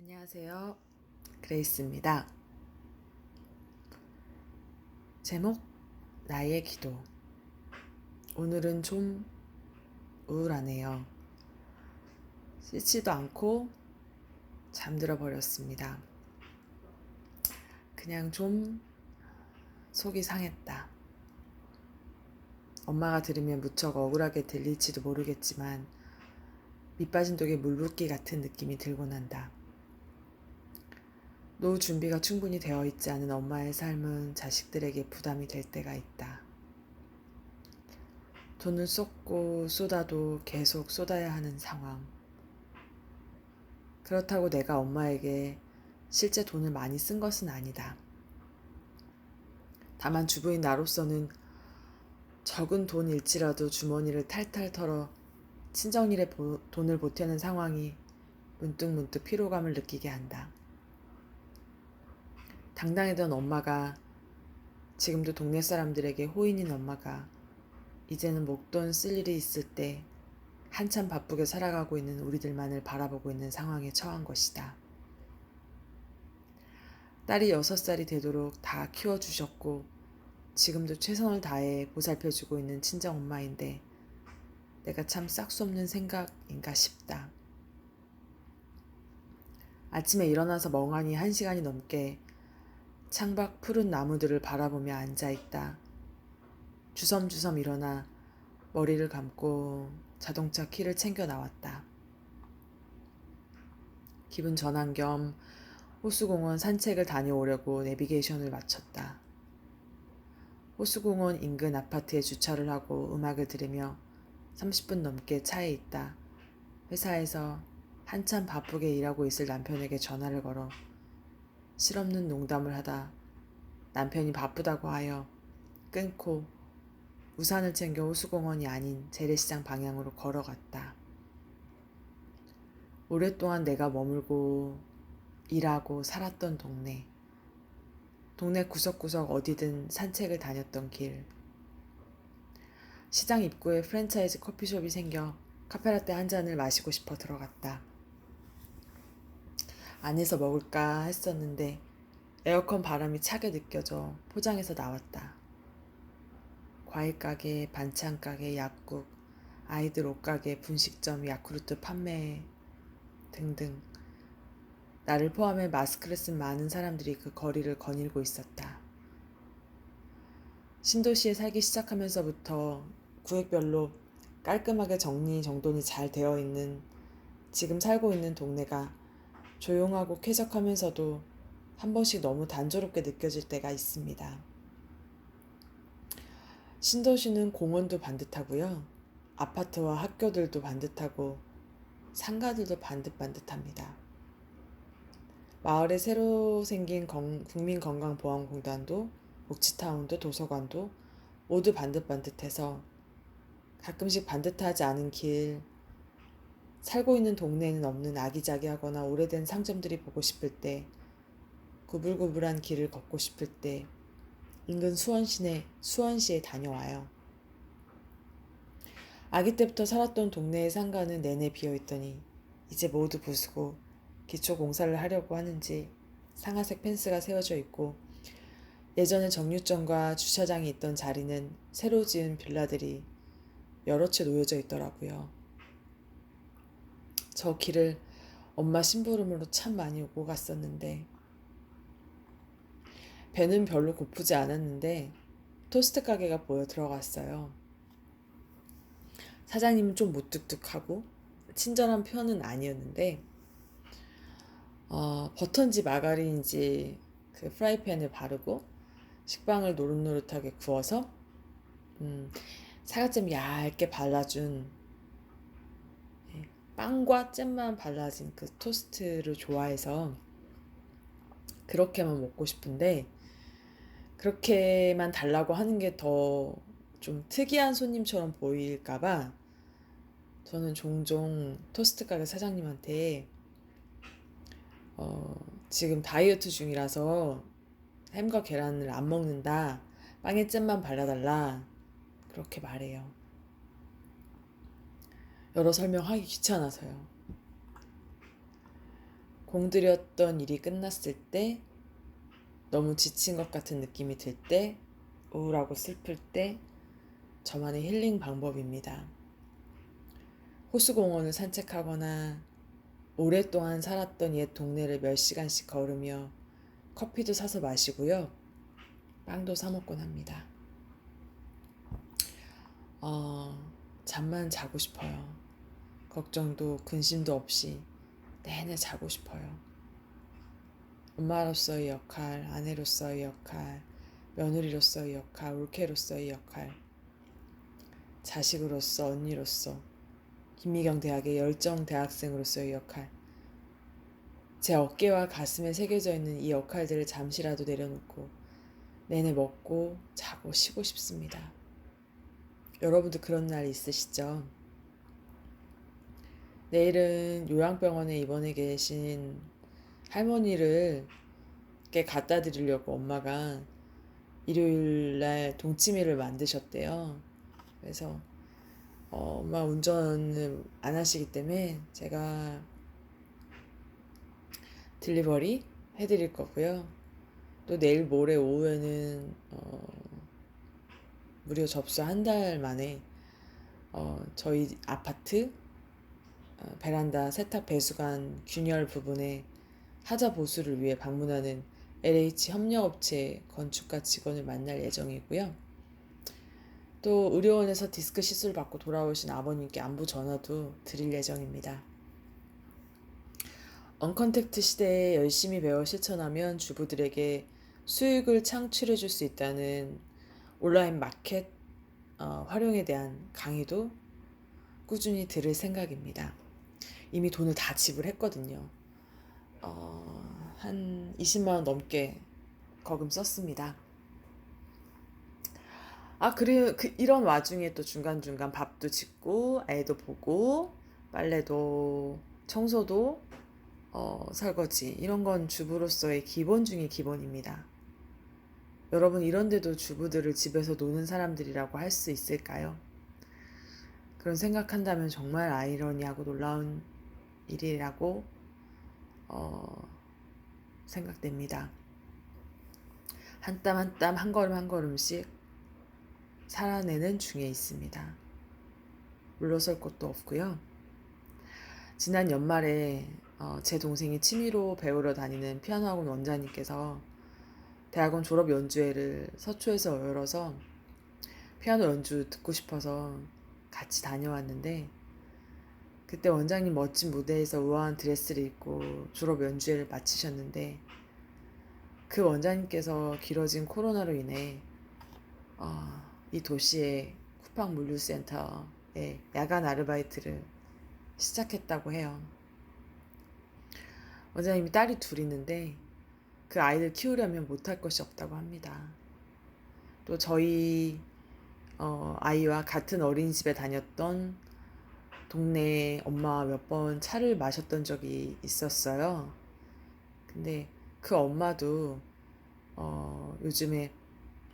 안녕하세요. 그레이스입니다. 제목, 나의 기도. 오늘은 좀 우울하네요. 씻지도 않고 잠들어 버렸습니다. 그냥 좀 속이 상했다. 엄마가 들으면 무척 억울하게 들릴지도 모르겠지만 밑 빠진 독에 물 붓기 같은 느낌이 들곤 한다. 노후 준비가 충분히 되어 있지 않은 엄마의 삶은 자식들에게 부담이 될 때가 있다. 돈을 쏟고 쏟아도 계속 쏟아야 하는 상황. 그렇다고 내가 엄마에게 실제 돈을 많이 쓴 것은 아니다. 다만 주부인 나로서는 적은 돈일지라도 주머니를 탈탈 털어 친정일에 돈을 보태는 상황이 문득문득 피로감을 느끼게 한다. 당당했던 엄마가, 지금도 동네 사람들에게 호인인 엄마가 이제는 목돈 쓸 일이 있을 때 한참 바쁘게 살아가고 있는 우리들만을 바라보고 있는 상황에 처한 것이다. 딸이 6살이 되도록 다 키워주셨고 지금도 최선을 다해 보살펴주고 있는 친정엄마인데 내가 참 싹 수 없는 생각인가 싶다. 아침에 일어나서 멍하니 1시간이 넘게 창밖 푸른 나무들을 바라보며 앉아있다. 주섬주섬 일어나 머리를 감고 자동차 키를 챙겨 나왔다. 기분 전환 겸 호수공원 산책을 다녀오려고 내비게이션을 마쳤다. 호수공원 인근 아파트에 주차를 하고 음악을 들으며 30분 넘게 차에 있다. 회사에서 한참 바쁘게 일하고 있을 남편에게 전화를 걸어 실없는 농담을 하다 남편이 바쁘다고 하여 끊고 우산을 챙겨 호수공원이 아닌 재래시장 방향으로 걸어갔다. 오랫동안 내가 머물고 일하고 살았던 동네. 동네 구석구석 어디든 산책을 다녔던 길. 시장 입구에 프랜차이즈 커피숍이 생겨 카페라떼 한 잔을 마시고 싶어 들어갔다. 안에서 먹을까 했었는데 에어컨 바람이 차게 느껴져 포장해서 나왔다. 과일 가게, 반찬 가게, 약국, 아이들 옷가게, 분식점, 야쿠르트 판매 등등. 나를 포함해 마스크를 쓴 많은 사람들이 그 거리를 거닐고 있었다. 신도시에 살기 시작하면서부터 구획별로 깔끔하게 정리정돈이 잘 되어 있는 지금 살고 있는 동네가 조용하고 쾌적하면서도 한 번씩 너무 단조롭게 느껴질 때가 있습니다. 신도시는 공원도 반듯하고요. 아파트와 학교들도 반듯하고 상가들도 반듯반듯합니다. 마을에 새로 생긴 국민건강보험공단도 옥치타운도 도서관도 모두 반듯반듯해서 가끔씩 반듯하지 않은 길, 살고 있는 동네에는 없는 아기자기하거나 오래된 상점들이 보고 싶을 때, 구불구불한 길을 걷고 싶을 때 인근 수원시에 다녀와요. 아기 때부터 살았던 동네의 상가는 내내 비어있더니 이제 모두 부수고 기초 공사를 하려고 하는지 상아색 펜스가 세워져 있고 예전에 정류점과 주차장이 있던 자리는 새로 지은 빌라들이 여러 채 놓여져 있더라고요. 저 길을 엄마 심부름으로 참 많이 오고 갔었는데 배는 별로 고프지 않았는데 토스트 가게가 보여 들어갔어요. 사장님은 좀 무뚝뚝하고 친절한 편은 아니었는데 버터인지 마가린인지 그 프라이팬을 바르고 식빵을 노릇노릇하게 구워서 사과잼 얇게 발라준 빵과 잼만 발라진 그 토스트를 좋아해서 그렇게만 먹고 싶은데 그렇게만 달라고 하는 게 더 좀 특이한 손님처럼 보일까봐 저는 종종 토스트 가게 사장님한테 지금 다이어트 중이라서 햄과 계란을 안 먹는다. 빵에 잼만 발라달라. 그렇게 말해요. 여러 설명하기 귀찮아서요. 공들였던 일이 끝났을 때, 너무 지친 것 같은 느낌이 들 때, 우울하고 슬플 때, 저만의 힐링 방법입니다. 호수공원을 산책하거나 오랫동안 살았던 옛 동네를 몇 시간씩 걸으며 커피도 사서 마시고요. 빵도 사 먹곤 합니다. 잠만 자고 싶어요. 걱정도 근심도 없이 내내 자고 싶어요. 엄마로서의 역할, 아내로서의 역할, 며느리로서의 역할, 올케로서의 역할, 자식으로서, 언니로서, 김미경 대학의 열정 대학생으로서의 역할, 제 어깨와 가슴에 새겨져 있는 이 역할들을 잠시라도 내려놓고 내내 먹고 자고 쉬고 싶습니다. 여러분도 그런 날 있으시죠? 내일은 요양병원에 입원해 계신 할머니를 갖다 드리려고 엄마가 일요일날 동치미를 만드셨대요. 그래서 엄마 운전을 안 하시기 때문에 제가 딜리버리 해드릴 거고요. 또 내일 모레 오후에는 무려 접수 한 달 만에 저희 아파트 베란다 세탁 배수관 균열 부분에 하자 보수를 위해 방문하는 LH 협력업체 건축가 직원을 만날 예정이고요. 또 의료원에서 디스크 시술 받고 돌아오신 아버님께 안부 전화도 드릴 예정입니다. 언컨택트 시대에 열심히 배워 실천하면 주부들에게 수익을 창출해 줄 수 있다는 온라인 마켓 활용에 대한 강의도 꾸준히 들을 생각입니다. 이미 돈을 다 지불했거든요. 한 20만 원 넘게 거금 썼습니다. 그래요. 이런 와중에 또 중간중간 밥도 짓고, 애도 보고, 빨래도, 청소도, 설거지. 이런 건 주부로서의 기본 중의 기본입니다. 여러분, 이런데도 주부들을 집에서 노는 사람들이라고 할 수 있을까요? 그런 생각한다면 정말 아이러니하고 놀라운 일이라고 생각됩니다. 한 땀 한 땀, 한 걸음 한 걸음씩 살아내는 중에 있습니다. 물러설 곳도 없고요. 지난 연말에 제 동생이 취미로 배우러 다니는 피아노학원 원장님께서 대학원 졸업 연주회를 서초에서 열어서 피아노 연주 듣고 싶어서 같이 다녀왔는데, 그때 원장님 멋진 무대에서 우아한 드레스를 입고 졸업 연주회를 마치셨는데, 그 원장님께서 길어진 코로나로 인해 이 도시의 쿠팡 물류센터에 야간 아르바이트를 시작했다고 해요. 원장님이 딸이 둘 있는데 그 아이들 키우려면 못할 것이 없다고 합니다. 또 저희 아이와 같은 어린이집에 다녔던 동네 엄마와 몇 번 차를 마셨던 적이 있었어요. 근데 그 엄마도 요즘에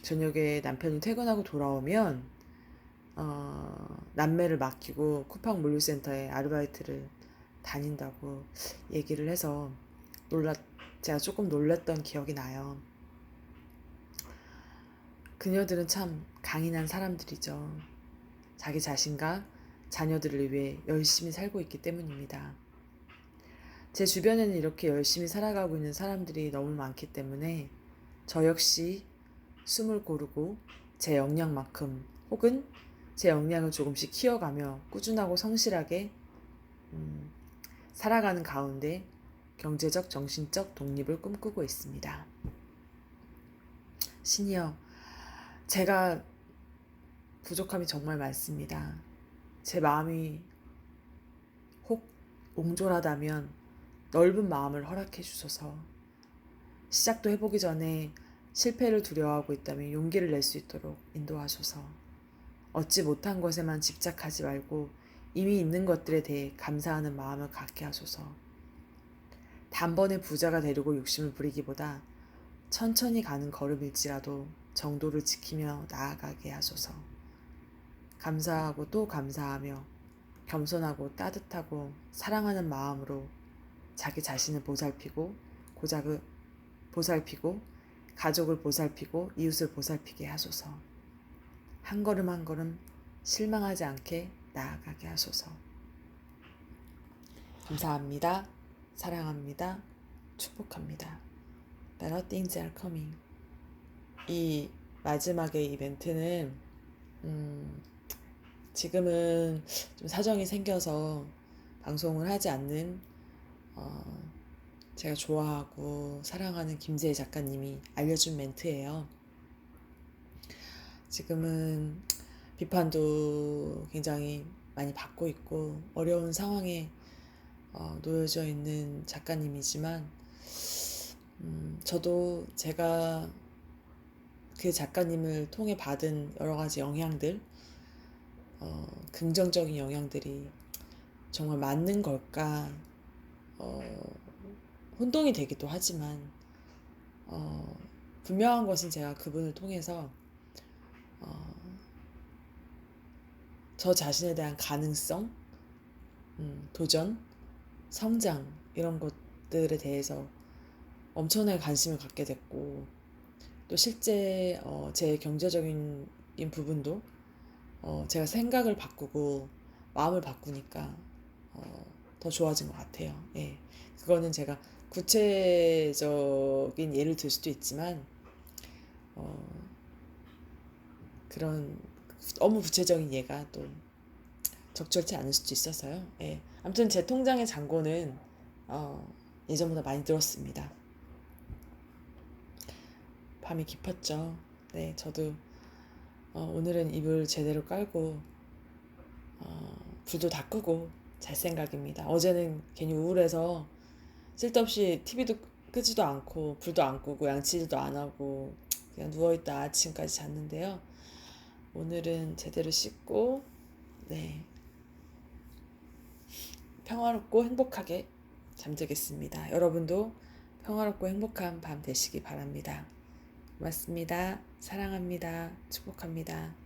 저녁에 남편이 퇴근하고 돌아오면 남매를 맡기고 쿠팡 물류센터에 아르바이트를 다닌다고 얘기를 해서 제가 조금 놀랐던 기억이 나요. 그녀들은 참 강인한 사람들이죠. 자기 자신과 자녀들을 위해 열심히 살고 있기 때문입니다. 제 주변에는 이렇게 열심히 살아가고 있는 사람들이 너무 많기 때문에 저 역시 숨을 고르고 제 역량만큼 혹은 제 역량을 조금씩 키워가며 꾸준하고 성실하게 살아가는 가운데 경제적, 정신적 독립을 꿈꾸고 있습니다. 신이여, 제가 부족함이 정말 많습니다. 제 마음이 혹 옹졸하다면 넓은 마음을 허락해 주소서. 시작도 해보기 전에 실패를 두려워하고 있다면 용기를 낼 수 있도록 인도하소서. 얻지 못한 것에만 집착하지 말고 이미 있는 것들에 대해 감사하는 마음을 갖게 하소서. 단번에 부자가 되려고 욕심을 부리기보다 천천히 가는 걸음일지라도 정도를 지키며 나아가게 하소서. 감사하고 또 감사하며 겸손하고 따뜻하고 사랑하는 마음으로 자기 자신을 보살피고 가족을 보살피고 이웃을 보살피게 하소서. 한 걸음 한 걸음 실망하지 않게 나아가게 하소서. 감사합니다. 사랑합니다. 축복합니다. Better things are coming. 이 마지막의 이벤트는 지금은 좀 사정이 생겨서 방송을 하지 않는 제가 좋아하고 사랑하는 김재희 작가님이 알려준 멘트예요. 지금은 비판도 굉장히 많이 받고 있고 어려운 상황에 놓여져 있는 작가님이지만 저도 제가 그 작가님을 통해 받은 여러 가지 영향들, 긍정적인 영향들이 정말 맞는 걸까 혼동이 되기도 하지만 분명한 것은 제가 그분을 통해서 저 자신에 대한 가능성, 도전, 성장 이런 것들에 대해서 엄청나게 관심을 갖게 됐고 또 실제 제 경제적인 부분도 제가 생각을 바꾸고 마음을 바꾸니까 더 좋아진 것 같아요. 예. 그거는 제가 구체적인 예를 들 수도 있지만 그런 너무 구체적인 예가 또 적절치 않을 수도 있어서요. 예. 아무튼 제 통장의 잔고는 예전보다 많이 늘었습니다. 밤이 깊었죠. 네, 저도 오늘은 이불 제대로 깔고 불도 다 끄고 잘 생각입니다. 어제는 괜히 우울해서 쓸데없이 TV도 끄지도 않고 불도 안 끄고 양치질도 안 하고 그냥 누워있다 아침까지 잤는데요. 오늘은 제대로 씻고 네 평화롭고 행복하게 잠들겠습니다. 여러분도 평화롭고 행복한 밤 되시기 바랍니다. 고맙습니다. 사랑합니다. 축복합니다.